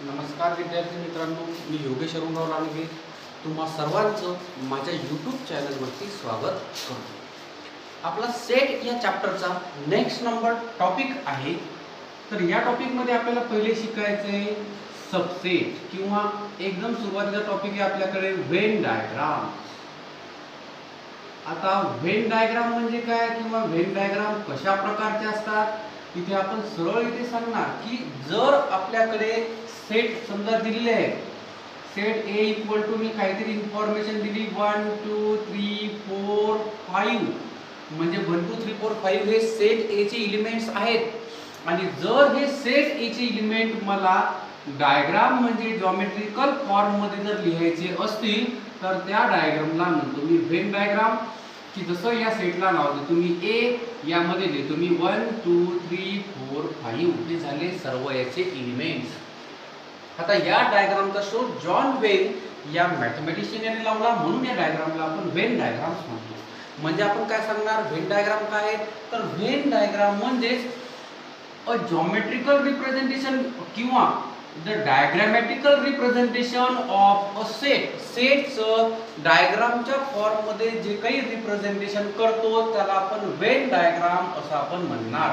नमस्कार विद्यार्थी मित्रांनो, मी योगेश अरुणराव लांडगे तुम्हा सर्वांचं माझ्या यूट्यूब चॅनलवरती स्वागत करतो। आपला सेट या चॅप्टरचा नेक्स्ट नंबर टॉपिक आहे। तर या टॉपिकमध्ये आपल्याला पहिले शिकायचं आहे सबसेट किंवा एकदम सुरुवातीचा टॉपिक आहे आपल्याकडे व्हेन डायग्राम। आता व्हेन डायग्राम म्हणजे काय किंवा व्हेन डायग्राम कशा प्रकारचे असतात इथे आपण सरळ इथे सांगणार की जर आपल्याकडे सेट समजा दिलेले आहे, सेट ए इक्वल टू मी काहीतरी इन्फॉर्मेशन दिली 1 2 3 4 5 म्हणजे 1 2 3 4 5 हे सेट ए चे एलिमेंट्स आहेत आणि जर हे सेट ए चे एलिमेंट मला डायग्राम म्हणजे जॉमेट्रिकल फॉर्म मध्ये जर लिहायचे असतील तर त्या डायग्रामला म्हणतो मी व्हेन डायग्राम। की जसं या सेटला नाव देतो मी ए, यामध्ये देतो मी 1 2 3 4 5 हे झाले सर्व याचे एलिमेंट्स। आता या डायग्रामचा शोध जॉन वेन या मॅथमॅटिशियन यांनी लावला म्हणून या डायग्रामला आपण व्हेन डायग्राम म्हणतो। म्हणजे आपण काय सांगणार व्हेन डायग्राम काय आहे तर व्हेन डायग्राम म्हणजे अ जॉमेट्रिकल रिप्रेझेंटेशन किंवा the diagrammatical representation of a set. सेटचं डायग्रामच्या फॉर्म मध्ये जे काही रिप्रेझेंटेशन करतो त्याला आपण व्हेन डायग्राम असं आपण म्हणणार।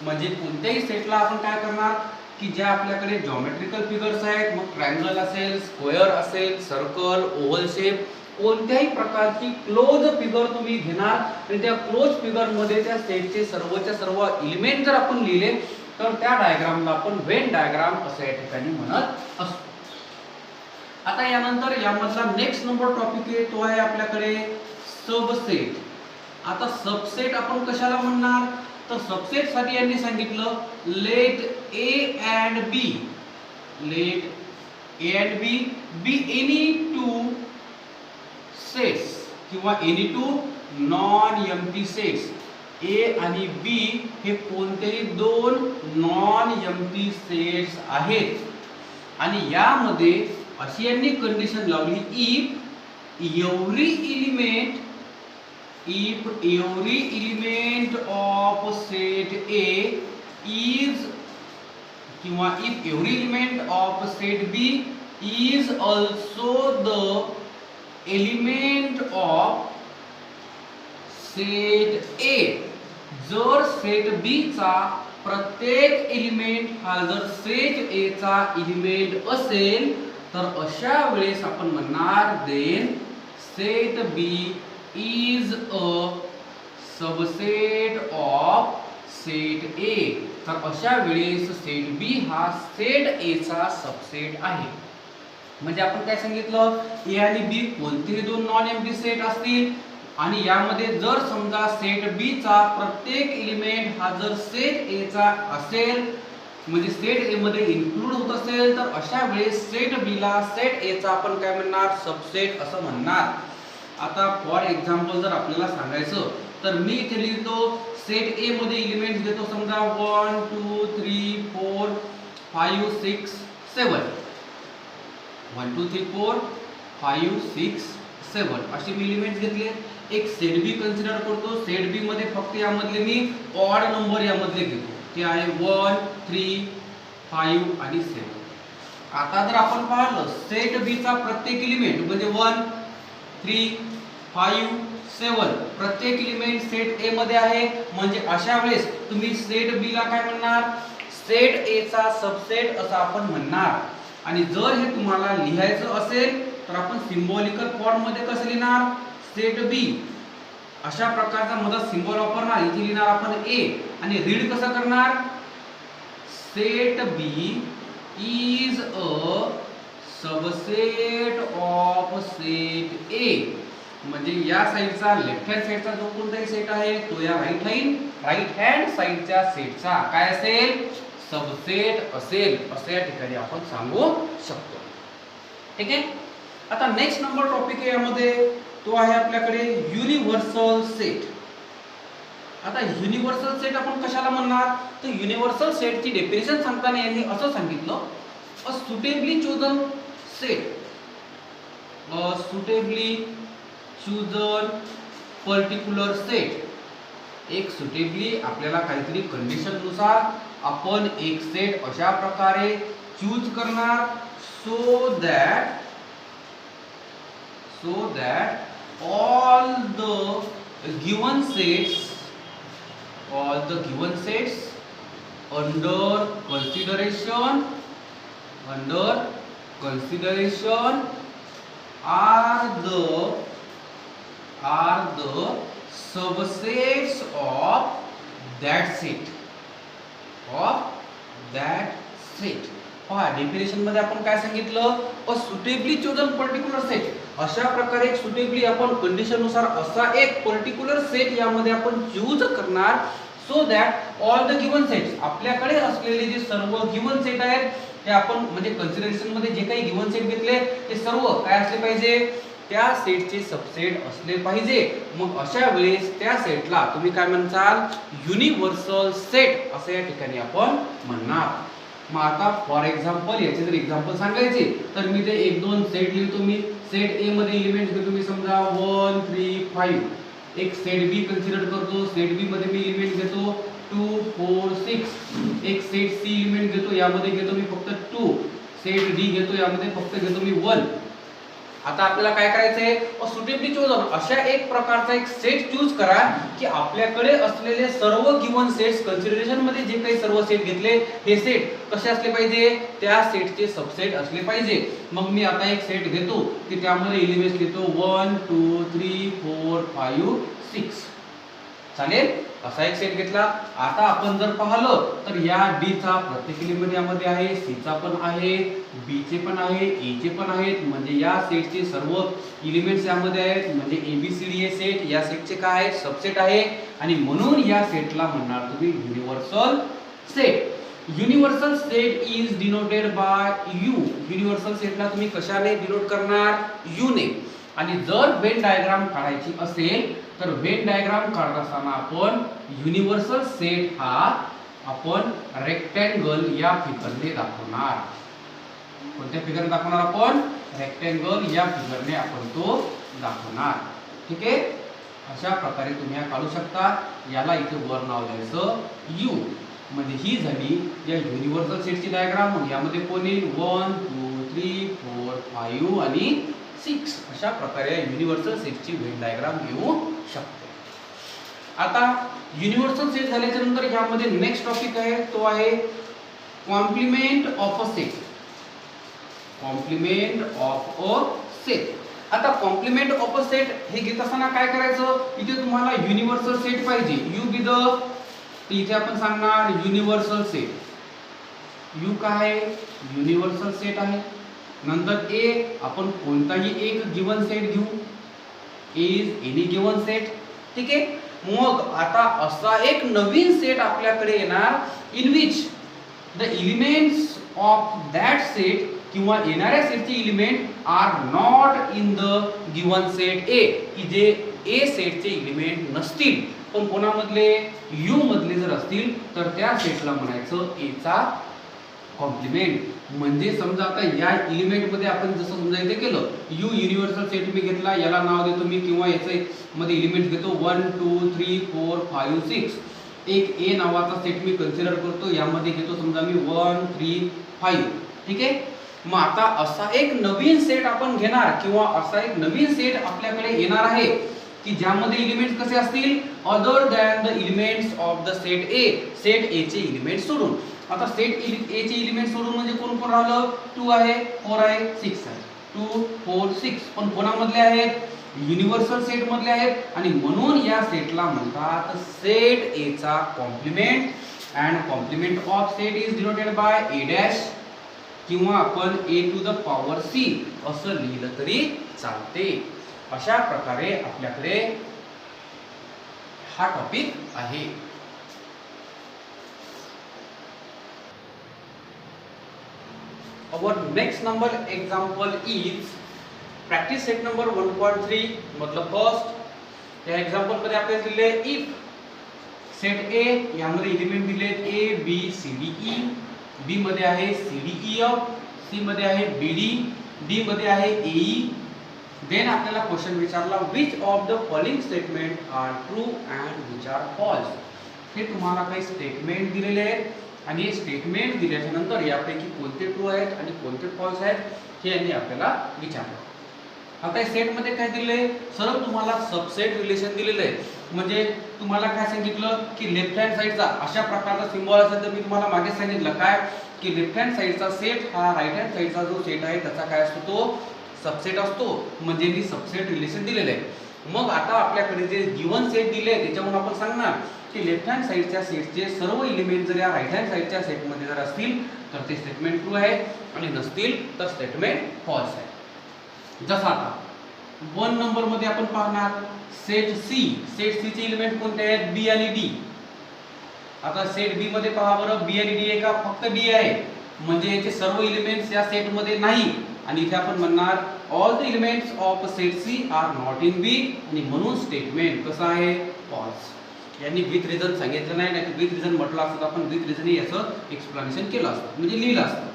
म्हणजे कोणत्याही सेटला आपण काय करणार की ज्या आपल्याकडे जॉमेट्रिकल फिगर्स आहेत, मग ट्रायंगल असेल, स्क्वेअर असेल, सर्कल, ओव्हल शेप, कोणत्याही प्रकारची क्लोज फिगर तुम्ही घेणार आणि त्या क्लोज फिगर मध्ये त्या सेटचे सर्वच्या सर्व एलिमेंट जर आपण लिहिले तर त्या डायग्रामला आपण व्हेन डायग्राम असं या ठिकाणी म्हणत असतो। आता यानंतर यामधला नेक्स्ट नंबर टॉपिक आहे तो आहे आपल्याकडे सबसेट। आता सबसेट आपण कशाला म्हणणार तर सबसेट साठी यांनी सांगितलं let A and B, let A and B be any two sets किंवा any two non empty sets. A आणि बी हे कोणतेही दोन नॉन एम्प्टी सेट्स आहेत आणि यामध्ये अशी यांनी कंडिशन लावली if every element of set A is किंवा if every element of set B is also the element of set A. जर सेट बी चा प्रत्येक एलिमेंट हा जर सेट ए चा एलिमेंट असेल तर अशा वेळेस आपण म्हणणार then set B is a subset of set A. तर अशा वेळेस सेट बी हा सेट ए चा सबसेट आहे। म्हणजे आपण काय सांगितलं ए आणि बी कोणतेही दोन नॉन एम्प्टी सेट असतील आणि यामध्ये जर समजा सेट बी चा प्रत्येक एलिमेंट हा जर सेट ए चा असेल म्हणजे सेट ए मध्ये इन्क्लूड होत असेल तर अशा वेळेस सेट बी ला सेट ए चा आपण काय म्हणणार सबसेट असं म्हणणार। आता फॉर एक्झाम्पल जर आपल्याला सांगायचं तर मी इथे लिहितो सेट ए मध्ये एलिमेंट्स घेतो समजा 1 2 3 4 5 6 7 1 2 3 4 5 6 7 असे मी एलिमेंट्स घेतले। एक सेट बी कन्सिडर करतो, सेट बी मध्ये फक्त यामधले मी ऑड नंबर यामधले घेतो ते आहे 1 3 5 आणि 7। आता जर आपण पाहिलं सेट बी चा प्रत्येक एलिमेंट म्हणजे 1 3 5 7 प्रत्येक एलिमेंट सेट ए मध्ये आहे म्हणजे अशा वेळेस तुम्ही सेट बी ला काय म्हणणार सेट ए चा सबसेट असं आपण म्हणणार। आणि जर हे तुम्हाला लिहायचं असेल तर आपण सिम्बॉलिकल फॉर्म मध्ये कसं लिहिणार सेट बी अशा प्रकारचा मधला सिम्बॉल वापरणार, इथे लिहिणार आपण ए आणि रीड कसं करणार set B is a subset of set A. म्हणजे या साइडचा लेफ्ट हँड साइडचा जो कोणताही सेट आहे तो या राइट हँड साइडच्या सेटचा काय असेल सबसेट असेल असं या ठिकाणी आपण सांगू शकतो। ठीक आहे। आता नेक्स्ट नंबर टॉपिक आहे यामध्ये तो आहे आपल्याकडे युनिव्हर्सल सेट। आता युनिव्हर्सल सेट आपण कशाला म्हणणार तर युनिव्हर्सल सेटची डेफिनेशन सांगताना यांनी असं सांगितलं अ सुटेबली चोजन सेट, अ सुटेबली चोजन पर्टिक्युलर सेट। एक सुटेबली आपल्याला काहीतरी कंडिशन नुसार आपण एक सेट अशा प्रकारे चूज करणार so that all the given sets under consideration are the subsets of that set. पहा डेफिनेशन मध्ये आपण काय सांगितलं, अ सुटेबली चोजन पर्टिक्युलर सेट. अशा प्रकारे एक सुटेबली आपण कंडिशन नुसार असा एक पर्टिक्युलर सेट यामध्ये आपण चूज करणार so that all the given sets, आपल्याकडे असलेले जे सर्व गिवन सेट आहेत ते आपण म्हणजे कन्सिडरेशन मध्ये जे काही गिवन सेट घेतले ते सर्व काय असले पाहिजे, त्या सेटचे सबसेट असले पाहिजे. मग अशा वेळेस त्या सेटला तुम्ही काय म्हणताल, युनिव्हर्सल सेट असं या ठिकाणी आपण म्हणणार. मग आता फॉर एक्झाम्पल याचे जर एक्झाम्पल सांगायचे तर मी ते 1 2 सेट लिहितो. मी सेट ए मध्ये एलिमेंट घेतो मी समजा 1 3 5. एक सेट बी कन्सिडर करतो. सेट बी मध्ये मी एलिमेंट घेतो 2 4 6. एक सेट सी एलिमेंट घेतो, यामध्ये घेतो मी फक्त 2. सेट डी घेतो, यामध्ये फक्त घेतो मी 1. आता आपल्याला काय करायचंय, सुटेबली चोजन अशा एक प्रकारचा एक सेट चूज करा की आपल्याकडे असलेले सर्व गिवन सेट्स कन्सिडरेशन मध्ये जे काही सर्व सेट घेतले हे सेट कसे असले पाहिजे, त्या सेटचे सबसेट असले पाहिजे. मग मी आता एक सेट घेतो की त्यामध्ये एलिमेंट्स घेतो 1 2 3 4 5 6. चालेल, असा एक सेट घेतला. आता आपण जर पाहिलं तर या डी चा प्रत्येक एलिमेंट यामध्ये आहे, सी चा पण आहे, बी चे पण आहे, ए चे पण आहेत. म्हणजे या सेटचे सर्व एलिमेंट्स यामध्ये आहेत. म्हणजे एबीसीडी हे सेट या सेटचे काय आहे, सबसेट आहे. आणि म्हणून या सेटला म्हणणार तुम्ही universal set. Universal set is denoted bye you. Universal सेटला तुम्ही कशाने डिनोट करणार, यू ने. आणि जर व्हेन डायग्राम काढायची असेल तर व्हेन डायग्राम काढत असताना आपण युनिव्हर्सल सेट हा आपण रेक्टँगल या फिगरने दाखवणार. कोणत्या फिगरने दाखवणार, आपण रेक्टँगल या फिगरने आपण तो दाखवणार. ठीक आहे, अशा प्रकारे तुम्ही हा काढू शकता. याला इथे वर नाव द्यायचं यू. म्हणजे ही झाली या युनिव्हर्सल सेटची डायग्राम. यामध्ये कोण येईल 1 2 3 4 5 आणि 6. अशा प्रकारे युनिव्हर्सल सेटची व्हेन डायग्राम घेऊ शकते. आता युनिव्हर्सल सेट झाल्याच्या नंतर यामध्ये नेक्स्ट टॉपिक आहे तो आहे complement of a set. Complement of a set. आता कॉम्प्लिमेंट ऑफ अ सेट हे घेत असताना काय करायचं, इथे तुम्हाला युनिव्हर्सल सेट पाहिजे. यू बी द, इथे आपण सांगणार युनिव्हर्सल सेट. यू काय आहे, युनिव्हर्सल सेट आहे. नंतर ए, आपण कोणताही एक गिवन सेट घेऊ, इज एनी गिवन सेट. ठीक आहे, मग आता असा एक नवीन सेट आपल्याकडे येणार in which the elements of that set किंवा येणाऱ्या सेटचे element are not in the given set A, की जे ए सेटचे एलिमेंट नसतील पण कोणामधले, यू मधले जर असतील तर त्या सेटला म्हणायचं ए चा कॉम्प्लिमेंट. म्हणजे समजा आता या एलिमेंट मध्ये आपण जसं समजा इथे केलं, यू युनिव्हर्सल सेट मी घेतला, याला नाव देतो मी किंवा याचे मध्ये एलिमेंट घेतो 1 2 3 4 5 6. एक ए नावाचा सेट मी कन्सिडर करतो, यामध्ये घेतो समजा मी 1 3 5. ठीक आहे, मग आता असा एक नवीन सेट आपण घेणार किंवा असा एक नवीन सेट आपल्याकडे येणार आहे की ज्यामध्ये एलिमेंट्स कसे असतील, other than the elements of the set A. Set ए चे एलिमेंट सोडून. आता सेट ए चे एलिमेंट सोडून म्हणजे कोण कोण राहिलं, 2 आहे 4 आहे 6 आहे. 2 4 6 पण कोणामधले आहेत, युनिव्हर्सल सेट मधले आहेत. आणि म्हणून या सेटला म्हणतात सेट ए चा complement. And complement of set is denoted by A dash किंवा आपण A to the power C असं लिहिलं तरी चालते. अशा प्रकारे आपल्याकडे हा टॉपिक आहे. Our next number example is practice set number 1.3 मतलब फर्स्ट. त्या एक्झाम्पल मध्ये आपल्याला दिले इफ सेट ए यामध्ये एलिमेंट दिले A B C D E. B मध्ये आहे C D E F, C मध्ये आहे बी डी, डी मध्ये आहे ए ई. देन आपल्याला क्वेश्चन विचारला which of the following statement are true and which are false. हे तुम्हाला काही स्टेटमेंट दिलेले आहेत आणि स्टेटमेंट दिल्याच्या नंतर यापैकी कोणते ट्रू आहेत आणि कोणते फॉल्स आहेत हे यांनी आपल्याला विचारलं. आता सेट मध्ये काय दिलंय, सरळ तुम्हाला सबसेट रिलेशन दिलेलं आहे. म्हणजे तुम्हाला काय सांगितलं की लेफ्ट हँड साइडचा अशा प्रकारचा सिम्बॉल असेल तर मी तुम्हाला मागे सांगितलं काय की लेफ्ट हँड साइडचा सेट हा राईट हँड साइडचा जो सेट आहे त्याचा काय असतो, तो सबसेट असतो. म्हणजे मी सबसेट रिलेशन दिलेलं आहे. मग आता आपल्याकडे जे गिवन सेट दिले त्याच्यावरून आपण सांगणार की लेफ्ट हँड साइडच्या सेटचे सर्व एलिमेंट जर या राईट हँड साइडच्या सेटमध्ये जर असतील तर ते स्टेटमेंट ट्रू आहे आणि नसतील तर स्टेटमेंट फॉल्स आहे. जसं आता 1 नंबर मध्ये आपण पाहणार सेट सी. सेट सी चे एलिमेंट कोणते आहेत, बी आणि डी. आता सेट बी मध्ये पहा बरं, बी आणि डी आहे का, फक्त डी आहे. म्हणजे याचे सर्व एलिमेंट्स या सेट मध्ये नाही. आणि इथे आपण म्हणणार all the elements of set C are not in B आणि म्हणून स्टेटमेंट कसं आहे, फॉल्स. यांनी विथ रिझन सांगितलं नाही, नाही विथ रिझन म्हटलं असतं आपण विथ रिझन याचं एक्सप्लेनेशन केलं असतं, म्हणजे लिहिलं असतं.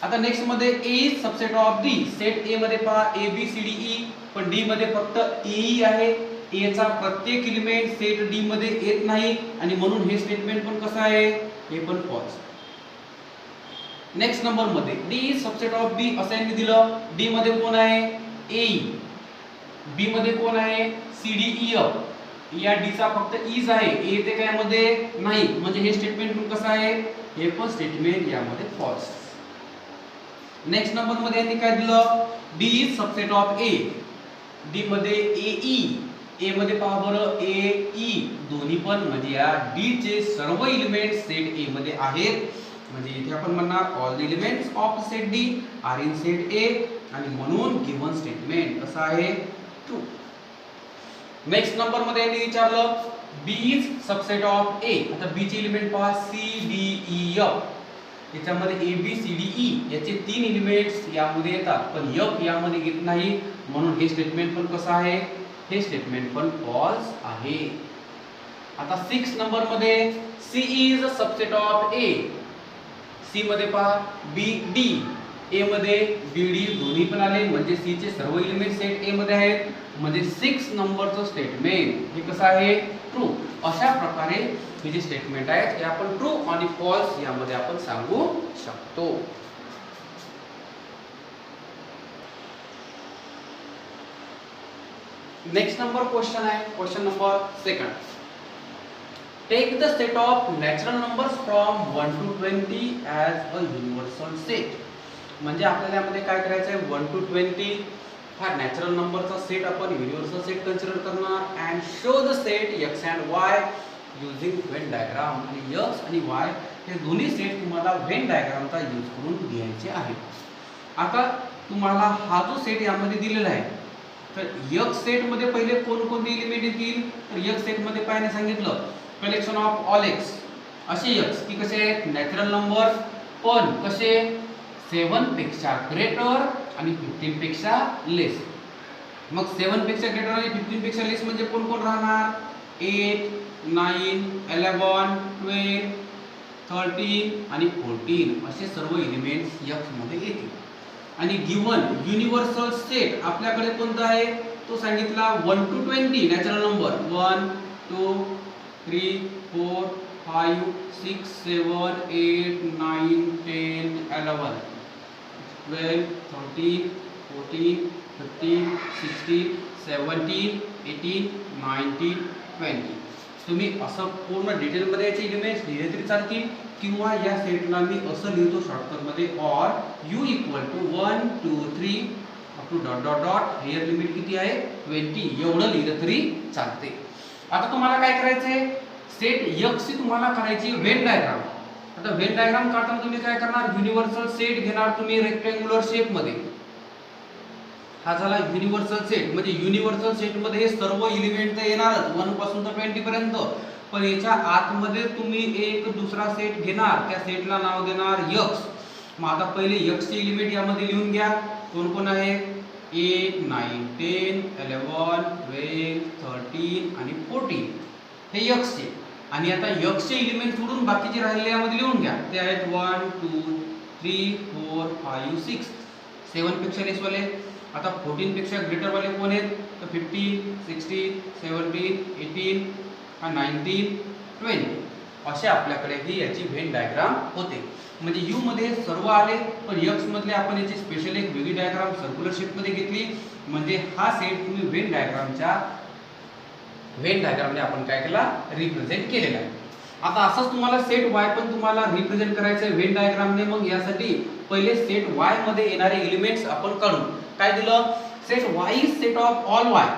आता नेक्स्ट मध्ये A is subset of D. Set A मध्ये पहा A B C D E, पण डी मध्ये फक्त ए ई आहे. ए चा प्रत्येक एलिमेंट सेट डी मध्ये येत नाही आणि म्हणून हे स्टेटमेंट पण कसं आहे, हे पण फॉल्स. नेक्स्ट नंबर मध्ये डी इज सबसेट ऑफ बी असं यांनी दिलं. डी मध्ये कोण आहे, ए ई. बी मध्ये कोण आहे, सी डी ई एफ. या डी चा फक्त इज आहे, ए ते काय मध्ये नाही. म्हणजे हे स्टेटमेंट पण कसं आहे, हे पण स्टेटमेंट यामध्ये फॉल्स. नेक्स्ट नंबर मध्ये यांनी काय दिलं, D is subset of A. D मध्ये ए ई. ए मध्ये पहा बरं ए ई दोन्ही पण म्हणजे या डी चे सर्व एलिमेंट सेट ए मध्ये आहेत. म्हणजे इथे आपण म्हणणार all the elements of set D are in set ए आणि म्हणून गिवन स्टेटमेंट कसं आहे, ट्रू. नेक्स्ट नंबर मध्ये यांनी विचारलं बी इज सबसेट ऑफ ए. आता बी चे एलिमेंट पहा सी डी ई एफ. याच्यामध्ये A B C D E याचे 3 एलिमेंट्स यामध्ये येतात, पण एफ यामध्ये येत नाही. म्हणून हे स्टेटमेंट पण कसं आहे, हे स्टेटमेंट पण फॉल्स आहे. आता 6 नंबर मध्ये C is a subset of A. C मध्ये पहा बी डी. ए मध्ये बी डी दोन्ही पण आले म्हणजे सी चे सर्व एलिमेंट सेट ए मध्ये आहेत. म्हणजे 6 नंबरचं स्टेटमेंट हे कसं आहे, ट्रू. अशा प्रकारे हे जे स्टेटमेंट आहेत हे आपण ट्रू आणि फॉल्स यामध्ये आपण सांगू शकतो. नेक्स्ट नंबर क्वेश्चन आहे, question number 2. Take the set of natural numbers from 1 to 20 as a universal set. म्हणजे आपल्याला यामध्ये काय करायचं आहे, 1 to 20 हा नॅचरल नंबरचा सेट आपण युनिव्हर्सल सेट कन्सिडर करणार and show the set x and Y using Venn diagram. आणि एक्स आणि वाय हे दोन्ही सेट तुम्हाला व्हेन डायग्रामचा यूज करून लिहायचे आहेत. आता तुम्हाला हा जो सेट यामध्ये दिलेला आहे तर एक्स सेट मध्ये पहिले कोणकोणते एलिमेंट येतील, तर एक्स सेट मध्ये पाहायला सांगितलं कलेक्शन ऑफ ऑल एक्स. असे एक्स की कसे आहेत, नॅचरल नंबर, पण कसे 7 पेक्षा ग्रेटर आणि 15 पेक्षा लेस. मग 7 पेक्षा ग्रेटर आणि 15 पेक्षा लेस म्हणजे कोण कोण राहणार, 8 9 11 12 13 आणि 14 असे सर्व एलिमेंट्स एक्स मध्ये येतील. आणि गिवन युनिव्हर्सल सेट आपल्याकडे कोणता आहे, तो सांगितला 1 to 20 नॅचरल नंबर 1 2 3 4 5 6 7 8 9 10 11 12 13 14 15 16 17 18 19 20. तुम्ही असं पूर्ण डिटेल मध्ये याचे एलिमेंट्स लिहिले तरी चालतील किंवा या सेटला मी असं लिहितो शॉर्टकट मध्ये or u equal to 1 2 3 up to dot dot dot. Here limit किती आहे, 20. एवढं लिहिलं तरी चालते. आता तुम्हाला काय करायचंय, सेट एक्स ची तुम्हाला करायची व्हेन डायग्राम. आता व्हेन डायग्राम काढताना तुम्ही काय करणार, युनिव्हर्सल सेट घेणार तुम्ही रेक्टँग्युलर शेप मध्ये. हा झाला युनिव्हर्सल सेट. म्हणजे युनिव्हर्सल सेट मध्ये हे सर्व एलिमेंट तर येणारच 1 पासून तर 20 पर्यंत, पण याच्या आतमध्ये तुम्ही एक दुसरा सेट घेणार, त्या सेटला नाव देणार एक्स. मग आता पहिले एक्स चे एलिमेंट यामध्ये लिहून घ्या. कोण कोण आहे, 8 9 10 11 12 13 आणि 14 हे एक्स चे. आणि आता एक्स चे एलिमेंट सोडून बाकीचे राहिलेले यामध्ये लिहून घ्या. ते आहेत 1 2 3 4 5 6 7 पेक्षा लेस वाले. आता 14 पेक्षा ग्रेटर वाले कोण आहेत, तर 15 16 17 18 19 20 असे आपल्याकडे ही याची व्हेन डायग्राम होते. म्हणजे यू मध्ये सर्व आले, पण एक्स मधले आपण याची स्पेशल एक वेगळी डायग्राम सर्क्युलर शेप मध्ये घेतली. म्हणजे हा सेट तुम्ही व्हेन डायग्रामने आपण काय केला, रिप्रेझेंट केलेला आहे. आता असंच तुम्हाला सेट वाय पण तुम्हाला रिप्रेझेंट करायचं आहे व्हेन डायग्रामने. मग यासाठी पहिले सेट वाय मध्ये येणारे एलिमेंट्स आपण काढू. काय दिलं, set Y is set of all Y.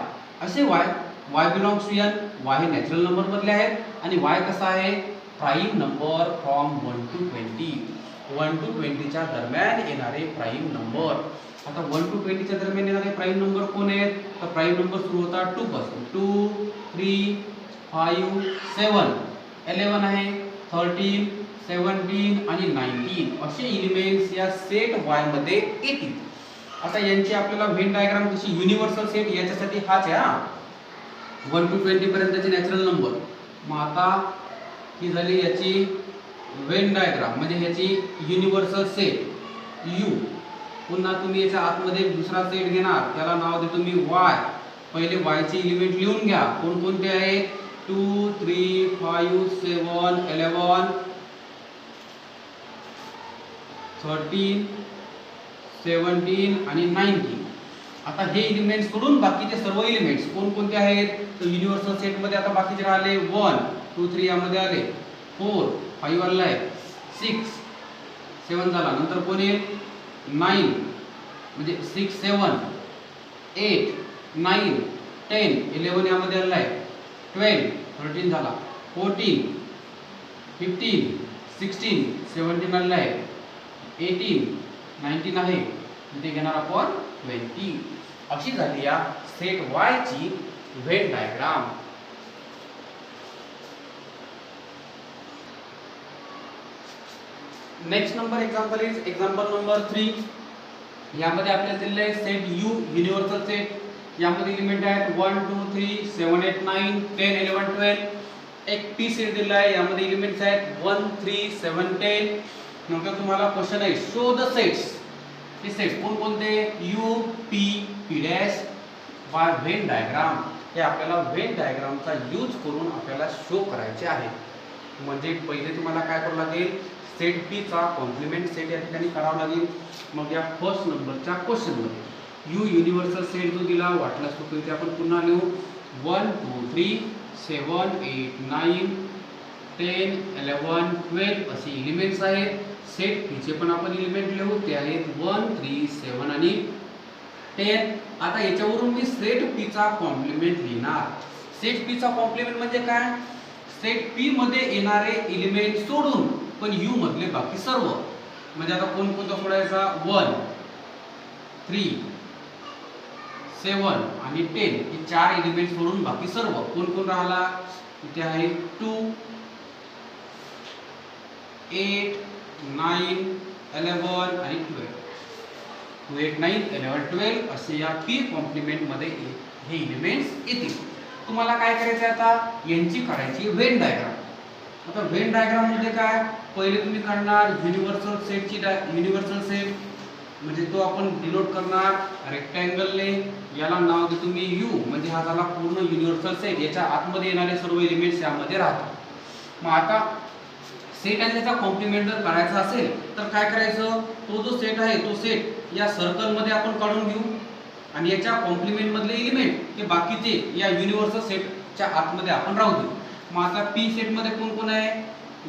असे Y belongs to N. Y हे नॅचरल नंबर मधले आहेत आणि वाय कसा आहे, prime number from 1 to 20. 1 to 20 च्या दरम्यान येणारे प्राइम नंबर. आता 1 to 20 च्या दरम्यान येणारे प्राइम नंबर कोण आहेत, तर प्राइम नंबर सुरू होतात 2 पासून. 2, 3, 5, 7, 11 आहे, 13, 17 आणि 19 असे एलिमेंट्स या सेट वाय मध्ये येतील. आता यांची आपल्याला व्हेन डायग्राम कशी, युनिव्हर्सल सेट याच्यासाठी हाच आहे हा 1 to 20 पर्यंतचे नॅचरल नंबर. मग आता ही झाली याची व्हेन डायग्राम, म्हणजे याची युनिव्हर्सल सेट यू. पुन्हा तुम्ही याच्या आतमध्ये दुसरा सेट घेणार, त्याला नाव देतो मी वाय. पहिले वाय चे एलिमेंट लिहून घ्या, कोणकोणते आहेत, 2, 3, 5, 7, 11, 13, 17 आणि 19. आता हे एलिमेंट्स सोडून बाकीचे सर्व एलिमेंट्स कोणकोणते आहेत, तर युनिव्हर्सल सेट मध्ये आता बाकीचे राहिले 1, 2, 3 यामध्ये आले, 4, 5 आला आहे, 6, 7 झाला. नंतर कोण येईल, 9 म्हणजे 6, 7, 8, 9, 10, 11 यामध्ये आला आहे, 12, 13 झाला, 14, 15, 16, 17 आला आहे, 18, 19 आहे, इथे घेणार आपण 20. अशी झाली या सेट वाय ची Venn diagram. Next number example is example number 3. यामध्ये आपल्याला दिलेले आहे सेट यू युनिव्हर्सल सेट. यामध्ये एलिमेंट आहेत 1, 2, 3, 7, 8, 9, 10, 11, 12. एक पी सेट दिला आहे, यामध्ये एलिमेंट्स आहेत 1, 3, 7, 10. नंतर तुम्हाला क्वेश्चन आहे शो द सेट्स. हे सेट कोणकोणते, you, P, P dash by Venn diagram. हे आपल्याला व्हेन डायग्रामचा यूज करून आपल्याला शो करायचे आहे. म्हणजे पहिले तुम्हाला काय करावं लागेल, सेट पी चा कॉम्प्लिमेंट सेट या ठिकाणी करावा लागेल. मग या फर्स्ट नंबरच्या क्वेश्चन मध्ये यू युनिव्हर्सल सेट जो दिला, वाटल्यास तो इथे आपण पुन्हा लिहू 1, 2, 3, 7, 8, 9, 10, 11, 12 असे एलिमेंट्स आहेत. सेट पी चे पण आपण एलिमेंट लिहू, ते आहेत 1, 3, 7 आणि 10. आता याच्यावरून मी सेट पी चा कॉम्प्लिमेंट लिहिणार. सेट पी चा कॉम्प्लिमेंट म्हणजे काय, सेट पी मध्ये येणारे एलिमेंट सोडून पण यू मधले बाकी सर्व. म्हणजे आता कोणकोणता सोडायचा, 1, 3, 7 आणि 10 हे 4 एलिमेंट सोडून बाकी सर्व. कोण कोण राहिला, इथे आहे 2, 8, 9, 11 आणि 12. 2, 8, 9, 11, 12 असे या पी कॉम्प्लिमेंट मध्ये हे एलिमेंट्स येतील. तुम्हाला काय करायचं आहे, आता यांची काढायची व्हेन डायग्राम. आता व्हेन डायग्राम मध्ये काय, पहिले तुम्ही काढणार युनिव्हर्सल सेटची युनिव्हर्सल सेट, म्हणजे तो आपण डिनोट करणार रेक्टँगलने. याला नाव देतो मी यू, म्हणजे हा झाला पूर्ण युनिव्हर्सल सेट. याच्या आतमध्ये येणारे सर्व एलिमेंट्स यामध्ये राहतात. मग आता सेट आणि त्याचा कॉम्प्लिमेंट जर काढायचा असेल तर काय करायचं, तो जो सेट आहे तो सेट या सर्कल मध्ये आपण काढून घेऊ आणि याच्या कॉम्प्लिमेंट मधले एलिमेंट हे बाकीचे या युनिव्हर्सल सेटच्या आतमध्ये आपण राहू देऊ. मग आता पी सेट मध्ये कोण कोण आहे,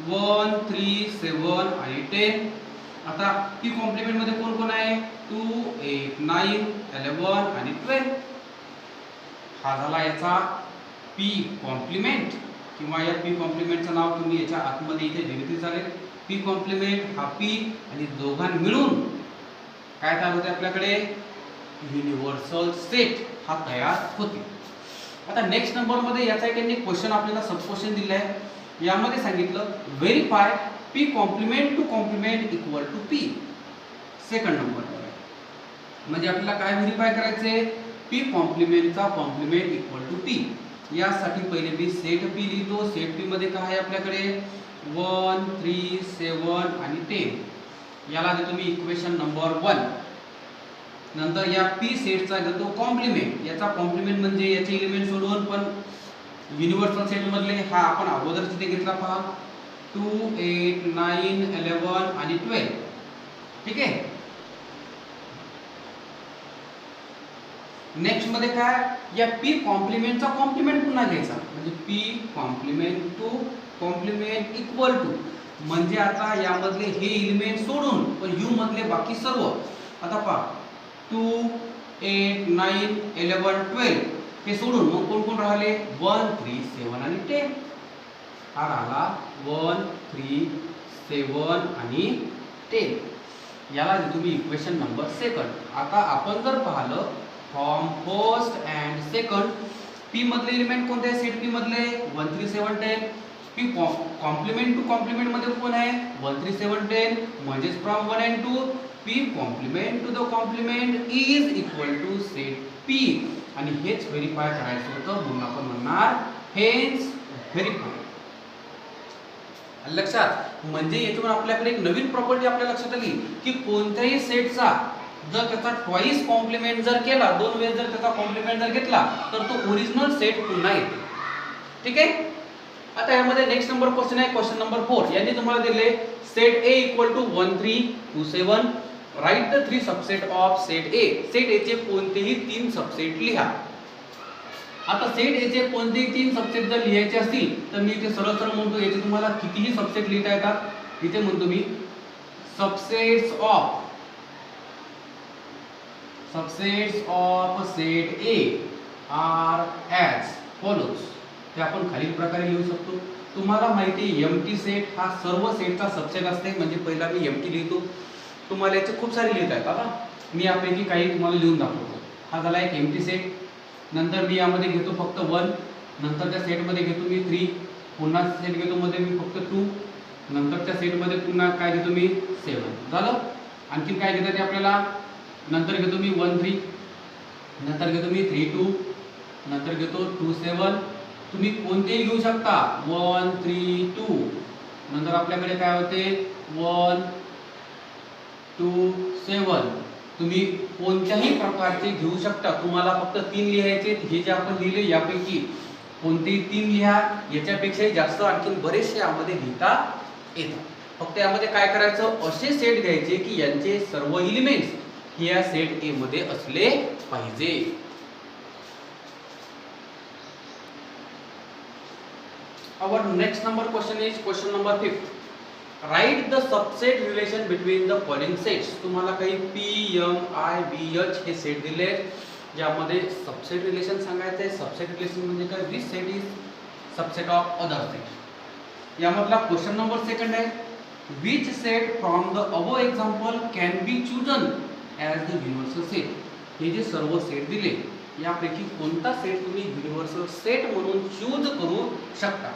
1, 3, 7 आणि 10. आता पी कॉम्प्लिमेंट मध्ये कोण कोण आहे, 2, 8, 9, 11 आणि 12. हा झाला याचा पी कॉम्प्लिमेंट, किंवा या पी कॉम्प्लिमेंटचं नाव तुम्ही याच्या आतमध्ये इथे दिले चालेल. पी कॉम्प्लिमेंट हा पी आणि दोघां मिळून काय तयार होते आपल्याकडे, युनिव्हर्सल सेट हा तयार होते. आता नेक्स्ट नंबर मध्ये याचा एक क्वेश्चन आपल्याला सब क्वेश्चन दिला आहे. यामध्ये सांगितलं verify P complement to complement equal to P. Second number म्हणजे आपल्याला काय व्हेरीफाय करायचे, पी कॉम्प्लिमेंटचा कॉम्प्लिमेंट इक्वल टू पी. यासाठी पहिले मी सेट पी लिहितो. सेट पी मध्ये काय आहे आपल्याकडे, 1, 3, 7 आणि 10. याला देतो मी इक्वेशन नंबर 1. नंतर या पी सेटचा घेतो कॉम्प्लिमेंट. याचा कॉम्प्लिमेंट म्हणजे याचे एलिमेंट सोडून पण युनिव्हर्सल सेट मधले, हा आपण अगोदर तिथे घेतला पहा 2, 8, 9, 11 आणि 12. ठीक आहे. नेक्स्ट मध्ये काय, या p कॉम्प्लिमेंटचा कॉम्प्लिमेंट पुन्हा घ्यायचा, म्हणजे p complement to complement equal to, म्हणजे आता यामधले हे एलिमेंट सोडून पण u मधले बाकी सर्व. आता पहा 2, 8, 9, 11, 12 हे सोडून मग कोण कोण राहिले, 1, 3, 7 आणि 10. हा राहिला 1, 3, 7 आणि 10. याला तुम्ही इक्वेशन नंबर सेकंड. आता आपण जर पाहिलं from first and second, p मधले एलिमेंट कोणते आहे, सेट p मधले 1, 3, 7, 10. p कॉम्प्लिमेंट टू कॉम्प्लिमेंट मध्ये कोण आहे, 1, 3, 7, 10, म्हणजेच from 1 and 2 p complement to the complement is equal to set p. आणि हेच व्हेरीफाय करायचं होतं म्हणून आपण म्हणणार हेन्स व्हेरीफाय. लक्षात, म्हणजे यातून आपल्याकडे एक नवीन प्रॉपर्टी आपल्या लक्षात आली की कोणत्याही सेटचा जर त्याचा ट्वाइस कॉम्प्लिमेंट जर केला, 2 वेळेस जर त्याचा कॉम्प्लिमेंट जर घेतला तर तो ओरिजिनल सेट पुन्हा येतो. ठीक आहे. आता यामध्ये नेक्स्ट नंबर क्वेश्चन आहे, क्वेश्चन नंबर 4. यांनी तुम्हाला दिले set A equal to 1, 3, 2, 7. Write the 3 subset of set A. Set A चे कोणतेही 3 सबसेट लिहा. आता सेट A चे कोणतेही 3 सबसेट जर लिहायचे असतील तर मी इथे सरळ सरळ म्हणतो, याचे तुम्हाला कितीही सबसेट लिहिता येतात. इथे म्हणतो मी subsets of set A are as follows. ते आपण खालील प्रकारे लिहू शकतो. तुम्हाला माहिती आहे एम्प्टी सेट हा सर्व सेटचा सबसेट असते, म्हणजे पहिला मी एम्प्टी लिहितो. तुम्हाला याचे खूप सारे लिहिता येतात. आता मी यापैकी काही तुम्हाला लिहून दाखवतो. हा झाला एक एम्प्टी सेट. नंतर मी यामध्ये घेतो फक्त 1, नंतर त्या सेटमध्ये घेतो मी 3, पुन्हा सेट घेतो मध्ये मी फक्त 2, नंतर त्या सेटमध्ये पुन्हा काय घेतो मी 7. झालं. आणखीन काय घेतात ते आपल्याला, नंतर घेतो मी 1, 3, नंतर घेतो मी 3, 2, नंतर घेतो 2, 7. तुम्ही कोणतेही घेऊ शकता, 1, 3, 2. नंतर आपल्याकडे काय होते 1, 2, 7. तुम्ही कोणत्याही प्रकारचे घेऊ शकता. तुम्हाला फक्त 3 लिहायचे. हे जे आपण लिहिले यापैकी कोणतेही 3 लिहा. याच्यापेक्षाही जास्त आणखीन बरेचसे यामध्ये लिहिता येतात. फक्त यामध्ये काय करायचं, असे सेट घ्यायचे की यांचे सर्व एलिमेंट्स हे या सेट A मध्ये असले पाहिजे. Our next number question is question number 5. Write the subset relation between the following sets. तुम्हाला काही P, M, I, B, H हे सेट दिले, ज्यामध्ये सबसेट रिलेशन सांगायचं आहे. सबसेट रिलेशन म्हणजे काय, this set is subset of other set. यामधला क्वेश्चन नंबर सेकंड आहे, which set from the above example can be chosen as the universal set. हे जे सर्व सेट दिले यापैकी कोणता सेट तुम्ही युनिव्हर्सल सेट म्हणून चूज करू शकता.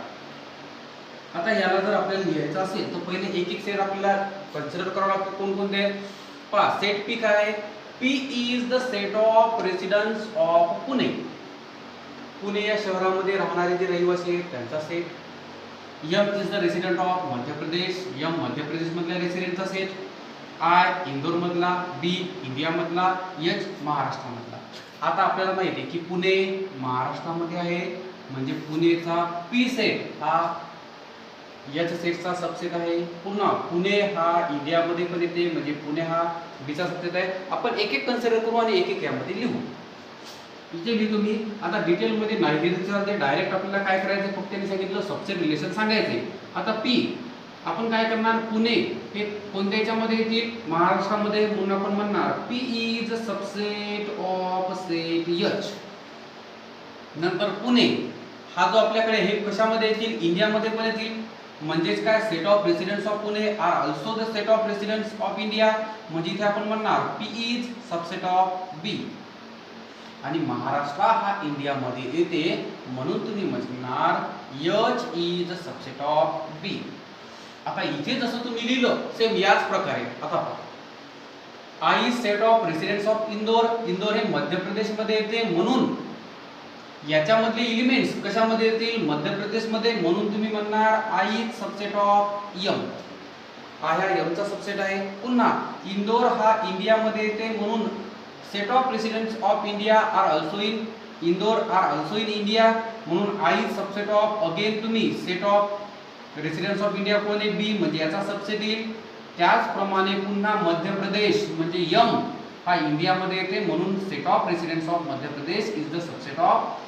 आता याला जर आपल्याला लिहायचं असेल तर पहिले एक एक सेट आपल्याला कन्सिडर करावं लागतं. कोणकोणते आहेत पहा. सेट P काय आहे, P is the set of residents of Pune. Pune या शहरामध्ये राहणारे जे रहिवासी आहेत त्यांचा set. M is the resident of Madhya Pradesh. M Madhya Pradesh मधल्या रेसिडेंटचा सेट. I इंदोर मधला. B इंडिया मधला. H महाराष्ट्रामधला. आता आपल्याला माहिती आहे की पुणे महाराष्ट्रामध्ये आहे, म्हणजे पुणेचा P सेट हा याच्या सेटचा सबसेट आहे. पुन्हा पुणे हा इंडियामध्ये पण येते, म्हणजे पुणे हा बीचा सबसेट आहे. आपण एक एक कन्सिडर करू आणि एक एक यामध्ये लिहू. इथे लिहितो मी. आता डिटेलमध्ये नाही लिहिलं चालते, डायरेक्ट आपल्याला काय करायचं, फक्त त्यांनी सांगितलं सबसेट रिलेशन सांगायचे. आता P आपण काय करणार, पुणे हे कोणत्या याच्यामध्ये येतील, महाराष्ट्रामध्ये, म्हणून आपण म्हणणार P is a subset of set H. नंतर पुणे हा जो आपल्याकडे हे कशामध्ये येतील, इंडियामध्ये पण येतील, म्हणजेच काय, set of residents of Pune are also the set of residents of India. म्हणजे इथे आपण म्हणणार P is subset of B. आणि महाराष्ट्र हा इंडियामध्ये येते, म्हणून तुम्ही म्हणणार H is a subset of B. आता इथे जसं तुम्ही लिहिलं सेम याच प्रकारे आता पहा. I is set of residents of Indore. Indore हे मध्य प्रदेशमध्ये येते, म्हणून याच्यामधले एलिमेंट्स कशामध्ये येतील, मध्य प्रदेशमध्ये, म्हणून तुम्ही म्हणणार I is subset of M. हा M चा सबसेट आहे. पुन्हा इंदोर हा इंडियामध्ये येते, म्हणून set of residents of India are also in Indore are also in India, म्हणून I is subset of again तुम्ही set of residents of India कोण आहे? बी, म्हणजे याचा सबसेट येईल. त्याचप्रमाणे पुन्हा मध्य प्रदेश म्हणजे यम हा इंडियामध्ये येते, म्हणून set of residents of Madhya Pradesh is the subset of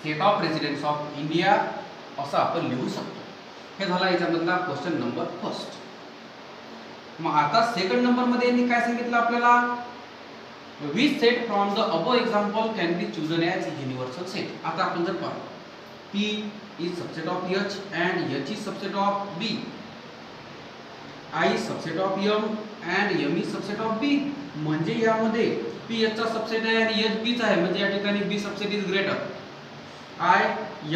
set of residents of India, असं आपण लिहू शकतो. हे झाला याच्यामधला क्वेश्चन नंबर फर्स्ट. मग आता सेकंड नंबर मध्ये यांनी काय सांगितलं आपल्याला? Which set from the above example can be chosen as universal set. आता आपण जर पाहिलं P is subset of H and H is subset of B, I is subset of M and M is subset of B, म्हणजे यामध्ये P H चा subset आहे आणि H B चा आहे, म्हणजे या ठिकाणी B subset is greater. I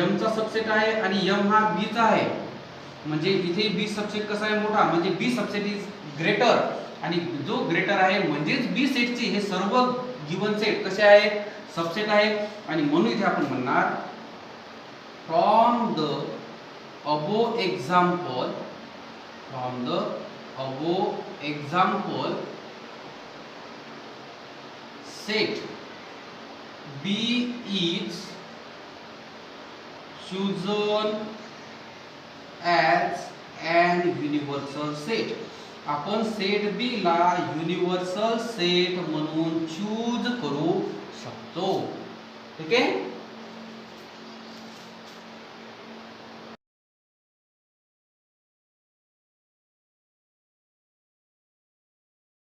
M चा सबसेट आहे आणि M हा B चा आहे, म्हणजे इथे B सबसेट कसा आहे? मोठा, म्हणजे B सबसेट इज ग्रेटर, आणि जो ग्रेटर आहे म्हणजेच B सेटचे हे सर्व गिवन सेट कसे आहे? सबसेट आहे. आणि म्हणून इथे आपण म्हणणार from the above example set B is chosen as an universal set. आपण सेट B ला युनिव्हर्सल सेट म्हणून चूज करू शकतो. ठीक आहे.